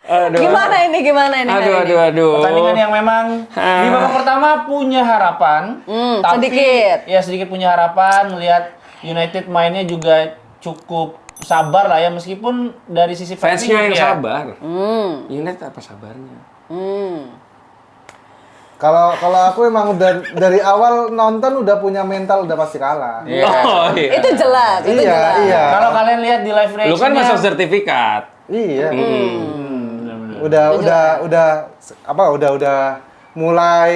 Gimana ini? Aduh. Pertandingan yang memang di babak pertama punya harapan, tapi sedikit punya harapan melihat United mainnya juga cukup sabar lah ya, meskipun dari sisi fansnya yang sabar. United apa sabarnya? Kalau aku emang dari awal nonton udah punya mental, udah pasti kalah. Oh iya. Itu jelas. Iya. Kalau kalian lihat di live reaction-nya, Lu kan masuk sertifikat. Iya. Udah mulai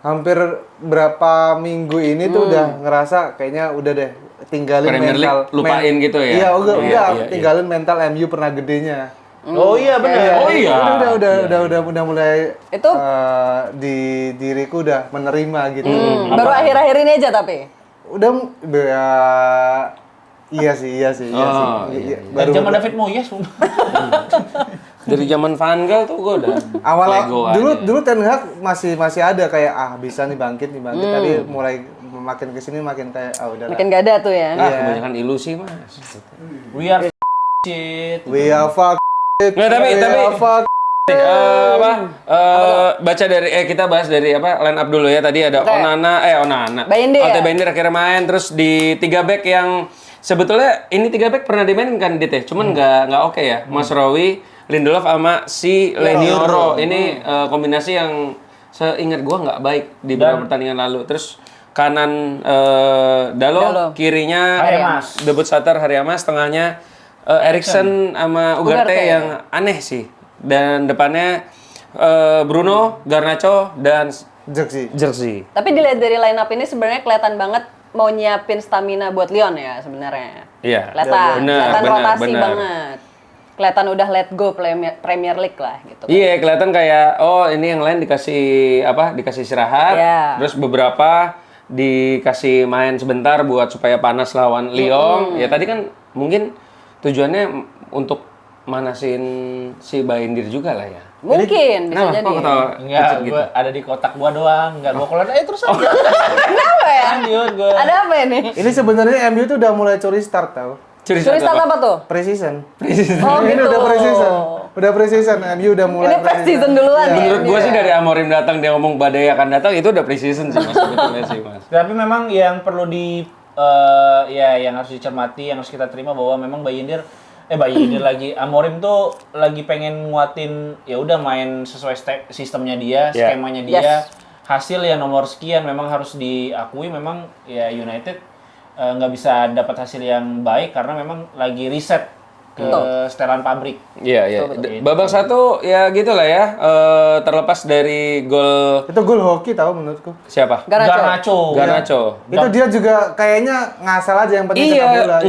hampir berapa minggu ini tuh udah ngerasa kayaknya udah deh tinggalin Premier mental. League lupain gitu ya. Iya, tinggalin mental MU pernah gedenya. oh iya benar. Oh iya. Udah mulai Itu di diriku udah menerima gitu. baru akhir-akhir ini aja tapi. Udah iya sih. Dari zaman David Moyes. Dari zaman Van Gaal tuh gue udah dulu Ten Hag masih ada kayak bisa nih bangkit. Tapi mulai makin kesini makin kayak udah. Makin gak ada tuh ya. kebanyakan ilusi mas. We are shit. We are fuck. Nggak, tapi baca dari kita bahas dari line up dulu ya. Tadi ada Onana. Bayindir akhirnya main, terus di 3 back yang sebetulnya ini 3 back pernah dimainkan Dit ya. Cuman nggak oke ya. Masraoui, Lindelof sama si Lenioro. Ini kombinasi yang seingat gua nggak baik di beberapa pertandingan lalu. Terus kanan Dalo, kirinya debut starter Haryamas, tengahnya Eriksen sama Ugarte yang aneh sih. Dan depannya Bruno, Garnacho, dan Jersey. Tapi dilihat dari line up ini sebenarnya kelihatan banget mau nyiapin stamina buat Lyon ya sebenarnya. Iya. Kelihatan rotasi banget. Kelihatan udah let go Premier League lah gitu. Iya, kelihatan kayak ini yang lain dikasih istirahat. Terus beberapa dikasih main sebentar buat supaya panas lawan Lyon. Ya tadi kan mungkin tujuannya untuk manasin si Bayindir juga lah ya. Mungkin bisa jadi. Enggak, gue ada di kotak gua doang. Enggak, gua keluar terus aja. Kenapa ya? Lanjut gua. Ada apa ini? Ini sebenarnya MU tuh udah mulai curi start tau. Curi start apa tuh? Pre-season. Oh Ini gitu. udah pre-season. MU udah mulai. Ini pre-season duluan ya. Menurut gua sih dari Amorim datang dia ngomong badai akan datang itu udah pre-season sih mas sebetulnya sih mas. Tapi memang yang perlu yang harus dicermati, yang harus kita terima bahwa memang Bayindir lagi Amorim tuh lagi pengen nguatin ya udah main sesuai sistemnya dia, skemanya dia. Hasil ya nomor sekian memang harus diakui memang ya United nggak bisa dapat hasil yang baik karena memang lagi riset ke setelan pabrik. Iya. Babak 1 ya gitulah ya. Terlepas dari gol. Itu gol hoki tau menurutku. Siapa? Garnacho. Itu dia juga kayaknya ngasal aja yang penting cetak bola.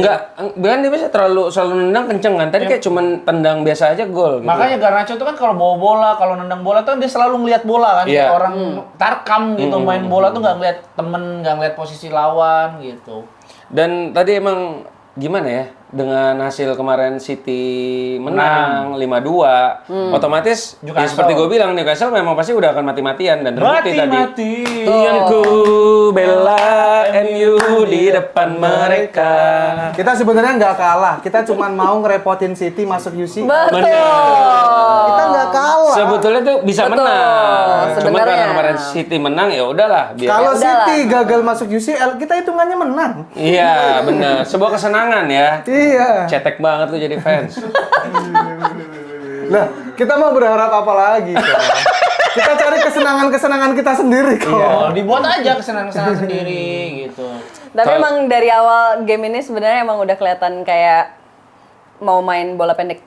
Bukan dia biasa selalu nendang kenceng kan. Tadi kayak cuman tendang biasa aja gol gitu. Makanya Garnacho tuh kan kalau bawa bola, kalau nendang bola tuh dia selalu ngelihat bola kan. Kayak orang tarkam gitu main bola tuh nggak ngelihat temen, nggak ngelihat posisi lawan gitu. Dan tadi emang gimana ya? Dengan hasil kemarin City menang 5-2, otomatis ya seperti gue bilang Newcastle memang pasti udah akan mati-matian dan terbukti tadi. Dengan ku bela MU di depan mereka. Kita sebenarnya nggak kalah, kita cuma mau ngerepotin City masuk UCL. Betul. Kita nggak kalah. Sebetulnya tuh bisa menang. Cuma karena kemarin City menang ya udahlah. Kalau City gagal masuk UCL, kita hitungannya menang. Iya benar, sebuah kesenangan ya. Iya. Cetek banget tuh jadi fans. Lah, kita mau berharap apa lagi kok? Kita cari kesenangan-kesenangan kita sendiri kok. Iya, dibuat aja kesenangan-kesenangan sendiri gitu. Tapi emang dari awal game ini sebenarnya emang udah kelihatan kayak mau main bola pendek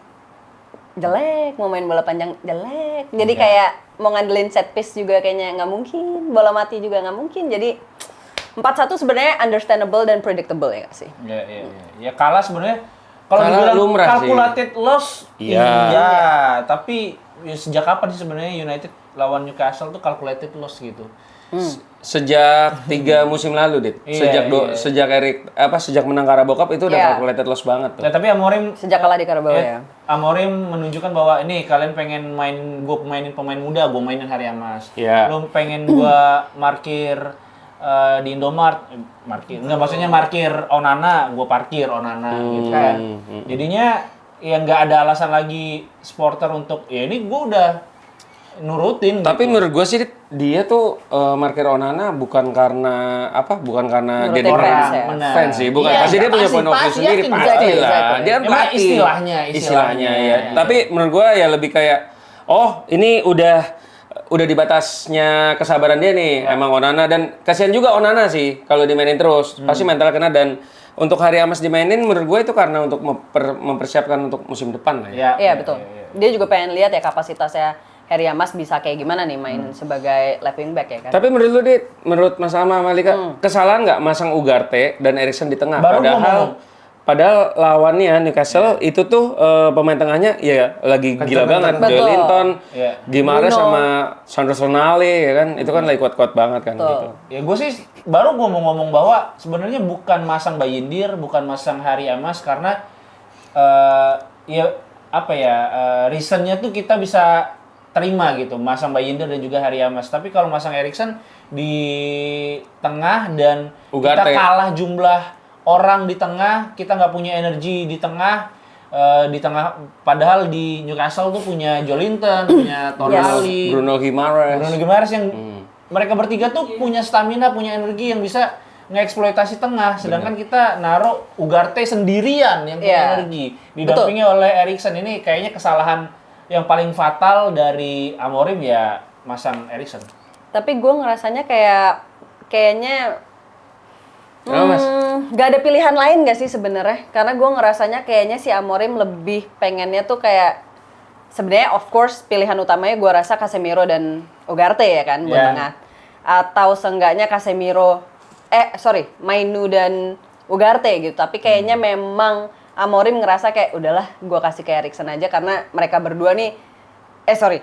jelek, mau main bola panjang jelek. Jadi kayak mau ngandelin set piece juga kayaknya nggak mungkin, bola mati juga nggak mungkin. Jadi 4-1 sebenarnya understandable dan predictable ya nggak sih? Iya. Ya kalah sebenarnya kalau dibilang lumrah calculated loss, iya. Tapi ya sejak kapan sih sebenarnya United lawan Newcastle tuh calculated loss gitu? Sejak 3 musim lalu, Dit. Sejak menang Carabao Cup itu udah calculated loss banget tuh. Nah, tapi Amorim Sejak kalah di Carabao ya. Amorim menunjukkan bahwa ini kalian pengen gue mainin pemain muda, gue mainin Haryamas. Iya. Lu pengen gua markir di Indomart, markir. Enggak, maksudnya markir Onana, gue parkir Onana gitu kan. Jadinya ya nggak ada alasan lagi supporter untuk ya ini gue udah nurutin. Tapi gitu. menurut gue sih dia tuh markir Onana bukan karena apa? Bukan karena dia Nurutin fans ya. fans sih, bukan. Iya, pasti dia punya point of view pasti, sendiri, yakin. pasti lah. Exactly. Dia kan Emang pelatih. istilahnya ya. Tapi menurut gue ya lebih kayak, oh ini udah di batasnya kesabaran dia nih, emang Onana. Dan kasihan juga Onana sih kalau dimainin terus, pasti mental kena. Dan untuk Hari Amas dimainin menurut gue itu karena untuk mempersiapkan untuk musim depan lah ya. Iya betul. Dia juga pengen lihat ya kapasitasnya Harry Amas bisa kayak gimana nih main sebagai left wing back ya kan. Tapi menurut lu Dit, menurut Mas Ama Malika, kesalahan nggak masang Ugarte dan Erikson di tengah? Baru gua ngomong. Padahal lawannya Newcastle itu tuh pemain tengahnya ya lagi gila banget. Betul. Joelinton, Iya. Gimares Bruno. sama Sandro Tonali ya kan, itu kan lagi kuat-kuat banget kan gitu. Ya gue sih baru gue mau ngomong bahwa sebenarnya bukan masang Bayindir, bukan masang Hari Amas karena ya apa ya reasonnya tuh kita bisa terima gitu masang Bayindir dan juga Hari Amas. Tapi kalau masang Erikson di tengah dan Ugarte. kita kalah jumlah orang di tengah, kita nggak punya energi di tengah. Padahal di Newcastle tuh punya Joelinton, punya Tonali, Bruno Gimares. Bruno Guimaraes yang mereka bertiga tuh punya stamina, punya energi yang bisa ngeeksploitasi tengah. Sedangkan kita naruh Ugarte sendirian yang punya Iya. energi. Didampingi oleh Erikson. Ini kayaknya kesalahan yang paling fatal dari Amorim ya masang Erikson. Tapi gue ngerasanya kayaknya Kenapa, Mas? gak ada pilihan lain gak sih sebenarnya? Karena gue ngerasanya kayaknya si Amorim lebih pengennya tuh kayak sebenarnya of course pilihan utamanya gue rasa Casemiro dan Ugarte ya kan buat Yeah. tengah. Atau seenggaknya Mainu dan Ugarte gitu. Tapi kayaknya memang Amorim ngerasa kayak udahlah gue kasih ke Erikson aja karena mereka berdua nih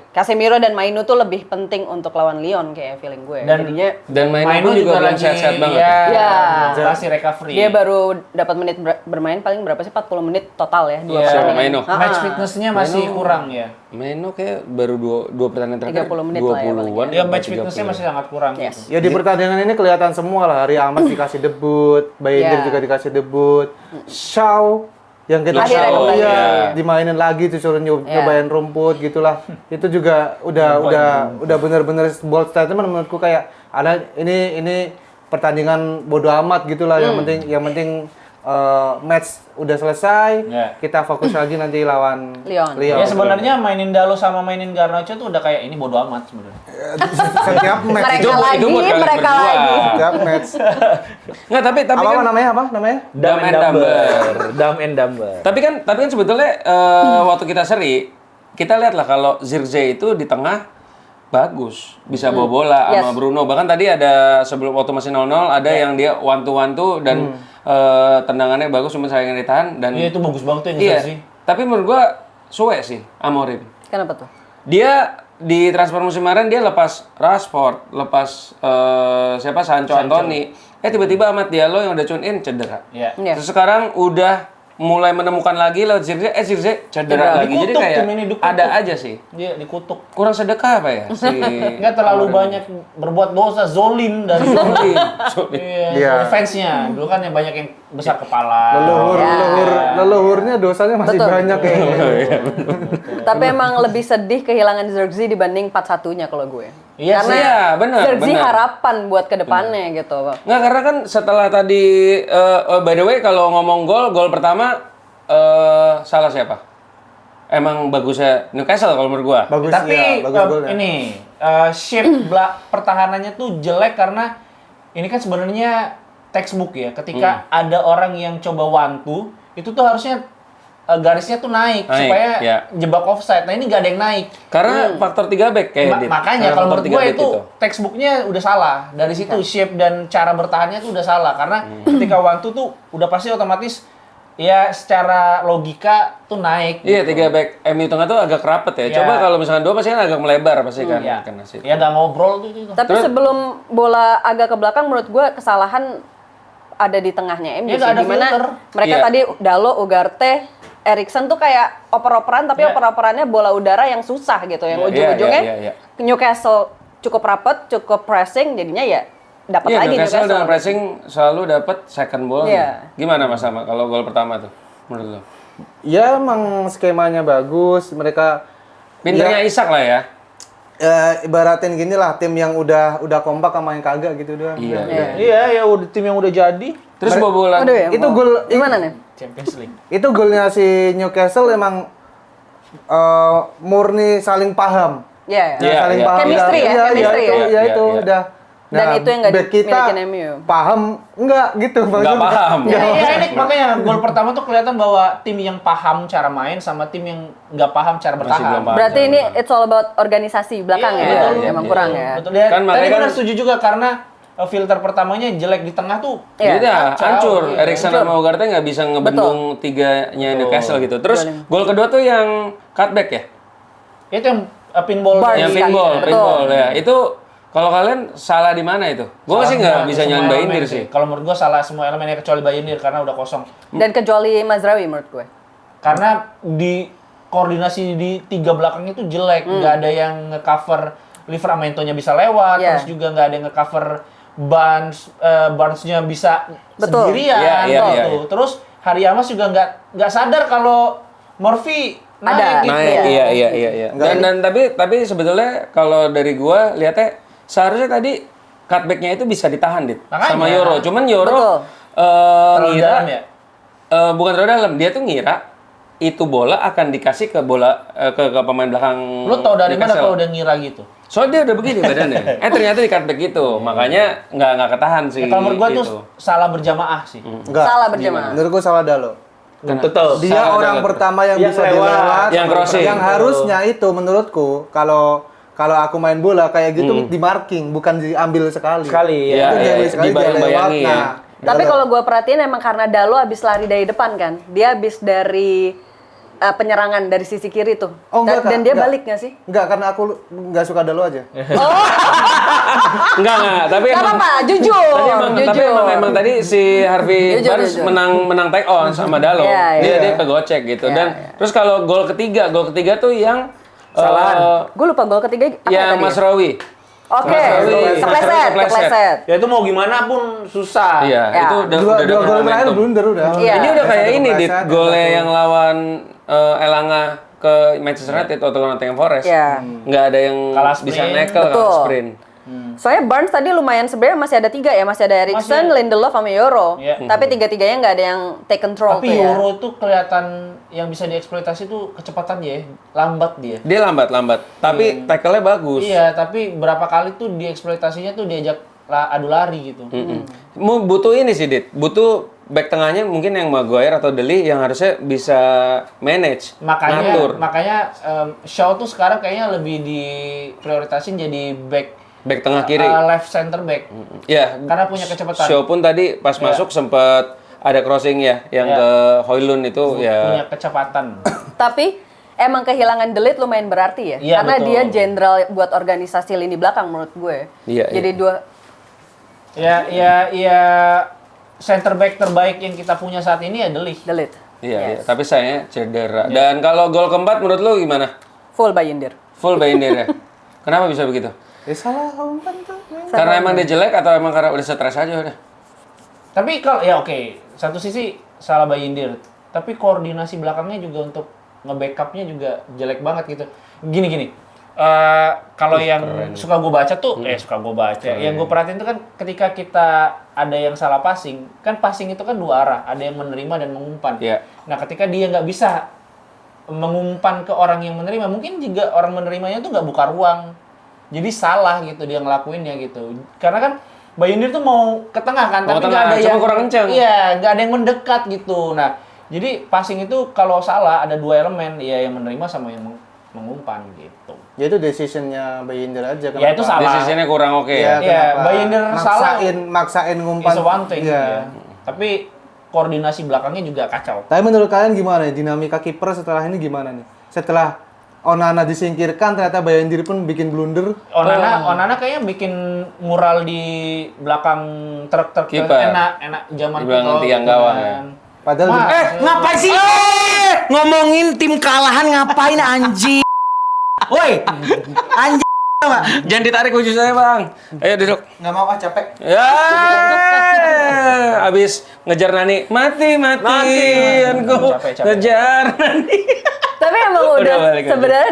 Casemiro dan Mainu tuh lebih penting untuk lawan Lyon kayak feeling gue. Jadinya Dan Mainu juga belum sehat-sehat banget. Ya, Ya. masih recovery. dia baru dapat menit bermain paling berapa sih? 40 menit total ya dua Iya. pertandingan. Mainu. Match fitness-nya masih kurang ya. Mainu kayak baru dua pertandingan terakhir 30 menit lah ya paling 20-an. Ya match fitness-nya masih sangat kurang. Yes. Ya di pertandingan ini kelihatan semua lah. Hari Amas dikasih debut, Bayindir Iya. juga dikasih debut, Shaw yang kita Akhirnya tahu kembali. ya Iya. dimainin lagi tuh suruh nyobain rumput gitulah. Itu juga udah bener-bener bold statement menurutku kayak ada ini pertandingan bodo amat gitulah. Yang penting match udah selesai, Ya. kita fokus lagi nanti lawan Lyon. Ya sebenarnya mainin Dalo sama mainin Garnacho tuh udah kayak ini bodo amat sebenarnya. Setiap match Mereka Itu buat lagi, kalian mereka berdua. lagi. setiap match. Nggak, tapi Apa kan namanya? Dumb and Dumber. Dumb and Dumber. Tapi kan sebetulnya waktu kita seri, kita lihat lah kalau Zirkzee itu di tengah bagus, bisa bawa bola sama Yes. Bruno. Bahkan tadi ada sebelum waktu masih 0-0 ada yang dia one to dan tendangannya bagus, cuma sayangnya ditahan dan Iya itu bagus banget tuh yang iya. sih. Tapi menurut gua suwe sih Amorim. Kenapa tuh? Dia di transfer musim kemarin dia lepas Rashford, lepas Sancho Anthony. Tiba-tiba Amad Diallo yang udah tune in cedera. Iya. Iya. Terus sekarang udah mulai menemukan lagi lewat Zirkzee cedera lagi. Jadi Dikutuk kayak tim ini, dikutuk. ada aja sih. Dia dikutuk. Kurang sedekah apa ya si Nggak terlalu banyak berbuat dosa, zolim dari Iya. fansnya. Dulu kan yang banyak yang besar kepala. Leluhurnya dosanya masih Betul. banyak ya. Tapi emang lebih sedih kehilangan Zirkzee dibanding 4-1-nya kalau gue. Iya Karena sih. Iya, benar, Zirkzee benar. harapan buat kedepannya gitu. Nggak, karena kan setelah tadi by the way kalau ngomong gol pertama salah siapa? Emang bagusnya Newcastle kalau menurut gua. Bagus Tapi ya, bagus golnya. ini shape pertahanannya tuh jelek karena ini kan sebenarnya textbook ya. Ketika ada orang yang coba one two, itu tuh harusnya garisnya tuh naik Naik, supaya ya. jebak offside. Nah ini nggak ada yang naik. Karena faktor 3 back kayak Dit. Makanya Karena kalau faktor menurut 3 gue back itu textbooknya udah salah. Dari situ shape dan cara bertahannya tuh udah salah. Karena ketika one two tuh udah pasti otomatis ya secara logika tuh naik. Iya, 3 back MU tengah tuh agak rapet ya. Iya. Coba kalau misalnya 2 pasti kan agak melebar pasti kan. Ya, Kena situ. ya nggak ngobrol tuh itu. Tapi sebelum bola agak ke belakang menurut gue kesalahan ada di tengahnya MU Iya, sih. nggak ada Dimana filter. mereka Iya. tadi Dalo, Ugarte, Erikson tuh kayak oper-operan tapi Iya. oper-operannya bola udara yang susah gitu. Yang Iya, ujung-ujungnya iya. Newcastle cukup rapet, cukup pressing jadinya ya dapat Iya, lagi Newcastle dengan Newcastle. pressing selalu dapat second ball. Iya. Gimana Mas Sama kalau gol pertama tuh menurut lo? Ya emang skemanya bagus, mereka Pinternya Isak lah ya. ibaratin gini lah, tim yang udah kompak sama yang kagak gitu doang. Iya, Udah. Iya, ya udah tim yang udah jadi Terus bobolan. Aduh ya. Itu gol Gimana nih? Champions League. itu golnya si Newcastle emang murni saling paham. Iya, Iya, Saling iya. paham. Chemistry ya, Iya, chemistry itu, ya. ya itu Iya. udah. Dan itu yang nggak back kita dimilikin MU. paham enggak gitu Nggak paham. Iya, ini makanya gol pertama tuh kelihatan bahwa tim yang paham cara main sama tim yang nggak paham cara Masih bertahan. belum paham. Berarti ini it's all about organisasi belakang Iya, ya. betul, Emang iya, kurang iya. ya. Betul. Dan Kan tadi makanya benar kan- setuju juga karena filter pertamanya jelek di tengah tuh. Iya. Beda, Kacau, hancur. iya, Eriksen sama Ugarte nggak bisa ngebendung tiganya Newcastle gitu. Terus gol kedua tuh yang cutback ya? Itu yang pinball. Barnes. Yang Kan, pinball, betul. pinball ya. Itu kalau kalian salah di mana itu? Gue sih nggak bisa semua nyalain elemen Bayindir sih. Kalau menurut gua salah semua elemennya kecuali Bayindir karena udah kosong. Dan kecuali Mazraoui menurut gue. Karena di koordinasi di tiga belakang itu jelek, nggak ada yang nge-cover Livramento-nya bisa lewat, Iya. terus juga nggak ada yang nge-cover Barnes-nya bisa Betul. sendirian Iya, iya, gitu. iya. Terus Hariamas juga nggak sadar kalau Murphy Ada. naik gitu. Naik, iya. Dan tapi sebetulnya kalau dari gua lihatnya seharusnya tadi cutbacknya itu bisa ditahan dit Makanya. sama Yoro. Cuman Yoro Betul. Terlalu ngira dalam ya? bukan terlalu dalam. Dia tuh ngira itu bola akan dikasih ke ke pemain belakang. Lu tau dari mana Newcastle. kalau udah ngira gitu? Soalnya dia udah begini badannya. Ternyata di cutback gitu. Makanya nggak ketahan sih. Kalau menurut gua itu. tuh salah berjamaah sih. Enggak. Salah berjamaah. Menurut gua salah Dalo. Betul. Dia Salah orang Dalo. pertama yang Yang bisa lewat. dilewat. Yang crossing. Yang harusnya itu menurutku kalau aku main bola kayak gitu di marking bukan diambil sekali. Sekali Iya, ya. Itu iya, diambil sekali dia lewat. dibayang-bayangi ya. Nah, Tapi Dalo. kalau gue perhatiin emang karena Dalo abis lari dari depan kan. Dia abis dari penyerangan dari sisi kiri tuh. Oh, enggak, Dan Kak. dia Enggak. balik nggak sih? Enggak, karena aku nggak suka Dalo aja. Enggak, tapi Gak emang apa-apa, jujur. tapi emang tadi si Harvey Jujur, Barnes jujur. menang take on sama Dalo. Iya, iya. Dia kegocek gitu. Iya, Dan iya. terus kalau gol ketiga tuh yang Gue lupa gol ketiga apa yang tadi? Mas Rawi. Oke, Mas Rawi kepleset. kepleset. Ya itu mau gimana pun susah. Iya, Ya. itu udah Dua dapat gol terakhir momentum. blunder udah. Iya. Ini udah kayak Satu ini di kepleset, golnya satu. yang lawan Elanga ke Manchester United atau Nottingham Forest. Iya. Nggak ada yang Kalah bisa sprint. nekel Betul. kalah sprint. Soalnya Barnes tadi lumayan sebenarnya masih ada 3 ya, masih ada Eriksen, Masih. Lindelof sama Yoro. Iya. Tapi 3-3-nya nggak ada yang take control Tapi tuh ya. Euro tuh kelihatan yang bisa dieksploitasi tuh kecepatan dia, lambat dia. Dia lambat, tapi tackle-nya bagus. Iya, tapi berapa kali tuh dieksploitasinya tuh diajak adu lari gitu. Butuh ini sih, Dit. Butuh back tengahnya mungkin yang Maguire atau Deli yang harusnya bisa manage, ngatur. Makanya Shaw tuh sekarang kayaknya lebih diprioritasin jadi Back tengah kiri. left center back. Ya, Karena punya kecepatan. Shaw pun tadi pas masuk sempat ada crossing ya, yang Iya. ke Højlund itu ya. Punya kecepatan. Tapi emang kehilangan Delit lumayan berarti ya. Iya, Karena betul. dia jenderal buat organisasi lini belakang menurut gue. Iya, Jadi iya. ya center back terbaik yang kita punya saat ini ya Delit. Delit. Iya, Yes. tapi sayangnya cedera. Dan kalau gol keempat menurut lu gimana? Full Bayindir. Full Bayindir ya? Kenapa bisa begitu? Salah umpan tuh. Karena emang dia jelek atau emang karena udah stres aja udah? Tapi kalau ya oke, satu sisi salah Bayindir, tapi koordinasi belakangnya juga untuk nge-backupnya juga jelek banget gitu. Gini. Kalau yang suka gue baca tuh, suka gue baca. Yang gue perhatiin tuh kan ketika kita ada yang salah passing, kan passing itu kan dua arah, ada yang menerima dan mengumpan. Iya. Nah ketika dia nggak bisa mengumpan ke orang yang menerima, mungkin juga orang menerimanya tuh nggak buka ruang. Jadi salah gitu dia ngelakuinnya gitu. Karena kan Bayindir tuh mau ke tengah kan, Mau tapi ke nggak tengah, ada cuma yang kurang kencang. Iya, nggak ada yang mendekat gitu. Nah, jadi passing itu kalau salah ada dua elemen, ya yang menerima sama yang mengumpan gitu. Ya itu decisionnya Bayindir aja. Ya, itu salah. Decisionnya kurang oke Iya, ya. kenapa Bayindir salah. Maksain ngumpan. Is one thing. Iya. Ya. Tapi koordinasi belakangnya juga kacau. Tapi menurut kalian gimana nih dinamika kiper setelah ini gimana nih? Setelah Onana disingkirkan ternyata Bayindir pun bikin blunder. Onana kayaknya bikin mural di belakang truk-truk Kiper. enak zaman Di belakang Putol tiang gitu gawang kan. ya. Padahal Ngapain sih? Ngomongin tim kalahan ngapain anjing? Woi, anjing Jangan ditarik baju saya, Bang. Ayo duduk. Nggak mau, capek. Ya, abis ngejar Nani, matianku Capek. ngejar Nani. Tapi emang Udah udah balik aja. sebenarnya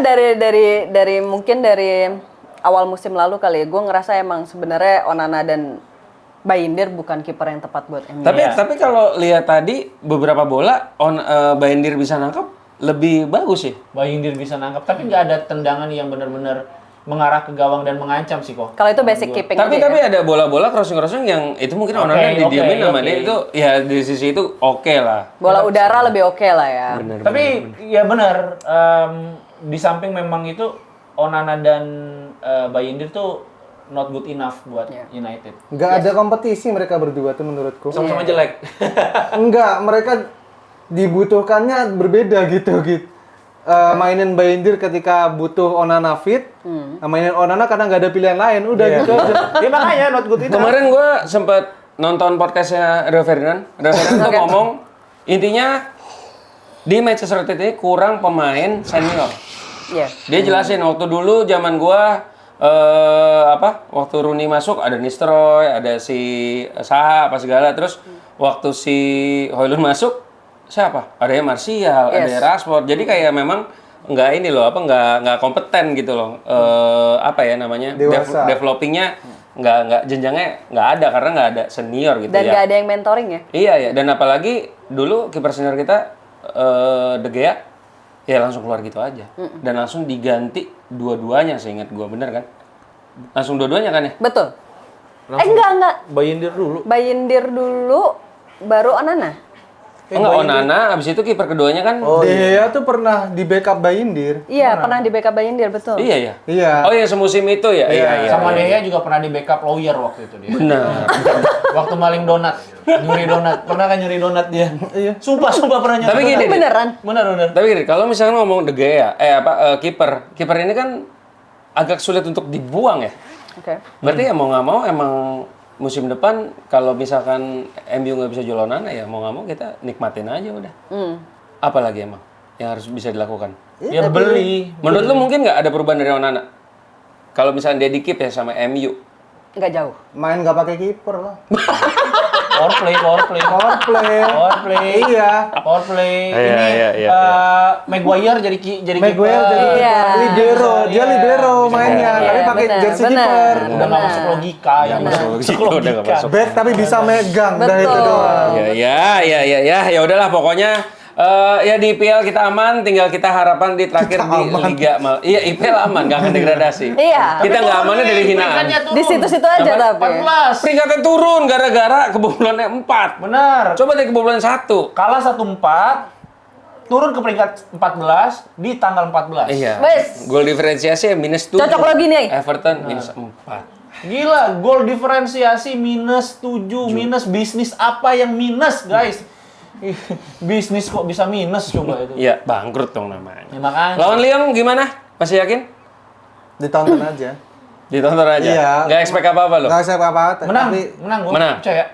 dari mungkin dari awal musim lalu kali ya, gue ngerasa emang sebenarnya Onana dan Bayindir bukan kiper yang tepat buat MU. Tapi kalau lihat tadi beberapa bola Bayindir bisa nangkap lebih bagus sih. Bayindir bisa nangkap, tapi nggak ada tendangan yang benar-benar mengarah ke gawang dan mengancam sih kok. Kalau itu basic keeping Tapi aja ya. ada bola-bola crossing yang itu mungkin Oke, Onana didiemin sama oke. dia itu ya di sisi itu oke lah. Bola udara lebih oke lah ya. Tapi ya benar, di samping memang itu Onana dan Bayindir tuh not good enough buat United. Nggak ada kompetisi mereka berdua tuh menurutku. Sama-sama jelek. Enggak, mereka dibutuhkannya berbeda gitu. Mainin Bayindir ketika butuh Onana fit, mainin Onana karena nggak ada pilihan lain, udah gitu aja. Ya makanya not good enough. Kemarin gue sempet nonton podcastnya Rio Ferdinand. Rio Ferdinand tuh ngomong intinya di Manchester United ini kurang pemain senior. Iya. Dia jelasin waktu dulu zaman gua waktu Rooney masuk ada Nistelrooy, ada si Saha apa segala, terus waktu si Højlund masuk siapa? Ada yang Martial, ada yang Rashford. Jadi kayak memang nggak ini loh, nggak kompeten gitu loh. Dewasa. Developingnya nggak jenjangnya nggak ada karena nggak ada senior gitu Dan ya. nggak ada yang mentoring ya. Iya ya, dan apalagi dulu kiper senior kita De Gea ya langsung keluar gitu aja. Dan langsung diganti dua-duanya seingat gua, bener kan? Langsung dua-duanya kan ya? Betul. Enggak. Bayindir dulu. Bayindir dulu, baru Onana. Enggak, Onana, abis itu kiper keduanya kan? De Gea tuh pernah di backup Bayindir. Iya, pernah di backup Bayindir, betul. Iya ya. Iya. Oh iya semusim itu ya. Iya. Sama De Gea juga pernah di backup lawyer waktu itu dia. Benar. Waktu maling donat, nyuri donat. Pernah kan nyuri donat dia? Iya. Sumpah pernah nyuri. Tapi gini, Itu beneran. Bener. Tapi gini, kalau misalnya ngomong De Gea, kiper ini kan agak sulit untuk dibuang ya. Oke. Berarti ya mau nggak mau emang musim depan kalau misalkan MU nggak bisa jual Onana ya mau nggak mau kita nikmatin aja udah. Apalagi emang yang harus bisa dilakukan? Ya beli. Menurut lu mungkin nggak ada perubahan dari Onana? Kalau misalnya dia di-keep ya sama MU. Nggak jauh. Main nggak pakai kiper lah. Power play. Iya. Power play. Iya. Maguire jadi Maguire jadi Iya. libero, dia libero mainnya, Iya, tapi pakai benar, jersey benar. kiper. udah nggak masuk logika ya. Udah nggak masuk. Back tapi bisa megang, udah itu Betul. doang. Ya udahlah pokoknya ya di IPL kita aman, tinggal kita harapan di terakhir di Liga Iya, IPL aman, nggak akan degradasi. Iya. Kita nggak amannya dari hinaan. Di situ-situ aja tapi. 14. Peringkatnya turun gara-gara kebobolannya 4. Benar. Coba deh kebobolan 1. Kalah 1-4, turun ke peringkat 14 di tanggal 14. Iya. Wes. Gol diferensiasi minus 7. Cocok lagi nih. Everton minus 4. Gila, gol diferensiasi minus 7, minus bisnis apa yang minus, guys? Ih, bisnis kok bisa minus coba itu. Iya, bangkrut dong namanya. Ya, makanya. Lawan Lyon gimana? Masih yakin? Ditonton aja. Ditonton aja. Iya. Nggak expect apa-apa loh. Nggak usah apa-apa, Menang, tapi gua Menang. percaya.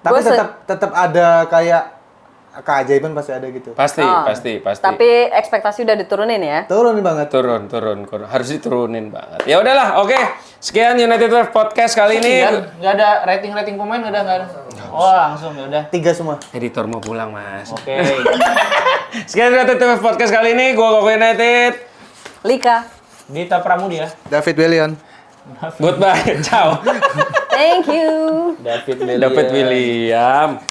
Gua tetap ada kayak keajaiban pasti ada gitu. Pasti. Tapi ekspektasi udah diturunin ya. Turun banget. Turun. Harus diturunin banget. Ya udahlah, oke. Sekian United Wave Podcast kali ini. Nggak ada rating pemain, nggak ada. Oh, langsung ya udah. 3 semua. Editor mau pulang, Mas. Oke. Sekian United Wave Podcast kali ini. Gua Koko United. Lika. Dita Pramudia. David Willian. Goodbye. Ciao. Thank you. David David William.